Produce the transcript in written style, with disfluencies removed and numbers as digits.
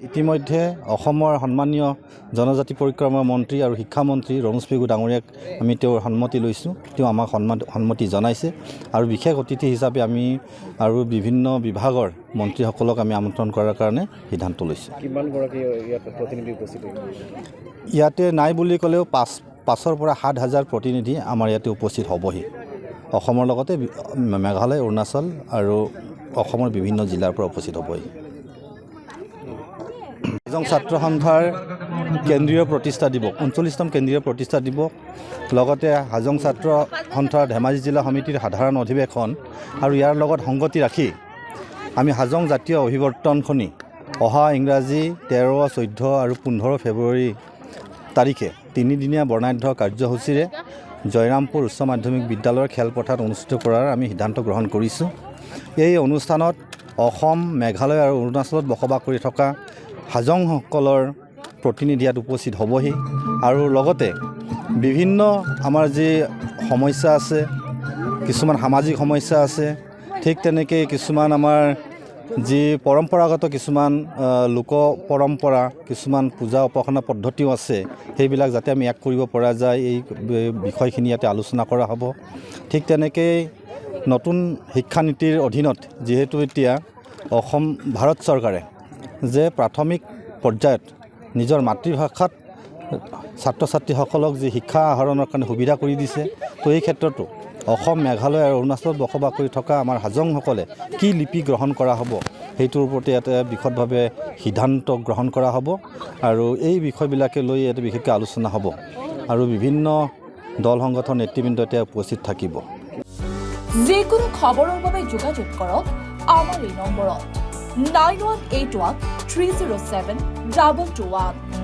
ইতিমধ্যে অসমৰ সন্মানীয় জনজাতি পৰিক্ৰমা মন্ত্ৰী আৰু শিক্ষামন্ত্ৰী ৰমেশ পেগু ডাঙৰীয়াক আমি তেওঁৰ সন্মতি লৈছোঁ। তেওঁ আমাক সন্মতি জনাইছে আৰু বিশেষ অতিথি হিচাপে আমি আৰু বিভিন্ন বিভাগৰ মন্ত্ৰীসকলক আমি আমন্ত্ৰণ কৰাৰ কাৰণে সিদ্ধান্ত লৈছোঁ। কিমানগৰাকী ইয়াতে প্ৰতিনিধি উপস্থিত? ইয়াতে নাই বুলি ক'লেও 5,000 পৰা 7,000 প্ৰতিনিধি আমাৰ ইয়াতে উপস্থিত হ'বহি। অসমৰ লগতে মেঘালয়, অৰুণাচল আৰু অসমৰ বিভিন্ন জিলাৰ পৰা উপস্থিত হ'বহি। হাজং ছাত্ৰ সন্থাৰ কেন্দ্ৰীয় প্ৰতিষ্ঠা দিৱস 39তম কেন্দ্ৰীয় প্ৰতিষ্ঠা দিৱস, লগতে হাজং ছাত্ৰ সন্থাৰ ধেমাজি জিলা সমিতিৰ সাধাৰণ অধিৱেশন আৰু ইয়াৰ লগত সংগতি ৰাখি আমি হাজং জাতীয় অভিৱৰ্তনখনি অহা ইংৰাজী 13, 14 আৰু 15 ফেব্ৰুৱাৰী তাৰিখে 3দিনীয়া বৰ্ণাঢ্য কাৰ্যসূচীৰে জয়ৰামপুৰ উচ্চ মাধ্যমিক বিদ্যালয়ৰ খেলপথাৰত অনুষ্ঠিত কৰাৰ আমি সিদ্ধান্ত গ্ৰহণ কৰিছোঁ। এই অনুষ্ঠানত অসম, মেঘালয় আৰু অৰুণাচলত বসবাস কৰি থকা হাজংসকলৰ প্ৰতিনিধি ইয়াত উপস্থিত হ'বহি আৰু লগতে বিভিন্ন আমাৰ যি সমস্যা আছে, কিছুমান সামাজিক সমস্যা আছে, ঠিক তেনেকৈ কিছুমান আমাৰ যি পৰম্পৰাগত কিছুমান লোক পৰম্পৰা, কিছুমান পূজা উপাসনা পদ্ধতিও আছে, সেইবিলাক যাতে আমি এক কৰিব পৰা যায়, এই বিষয়খিনি ইয়াতে আলোচনা কৰা হ'ব। ঠিক তেনেকৈ নতুন শিক্ষানীতিৰ অধীনত যিহেতু এতিয়া অসম ভাৰত চৰকাৰে যে প্ৰাথমিক পৰ্যায়ত নিজৰ মাতৃভাষাত ছাত্ৰ ছাত্ৰীসকলক যি শিক্ষা আহৰণৰ কাৰণে সুবিধা কৰি দিছে, তো এই ক্ষেত্ৰতো অসম, মেঘালয় আৰু অৰুণাচলত বসবাস কৰি থকা আমাৰ হাজংসকলে কি লিপি গ্ৰহণ কৰা হ'ব সেইটোৰ ওপৰতে ইয়াতে বিশদভাৱে সিদ্ধান্ত গ্ৰহণ কৰা হ'ব আৰু এই বিষয়বিলাকে লৈ ইয়াতে বিশেষকৈ আলোচনা হ'ব আৰু বিভিন্ন দল সংগঠন নেতৃবৃন্দ এতিয়া উপস্থিত থাকিব। যিকোনো খবৰৰ বাবে যোগাযোগ কৰক আমাৰ এই নম্বৰত 9181 307 221।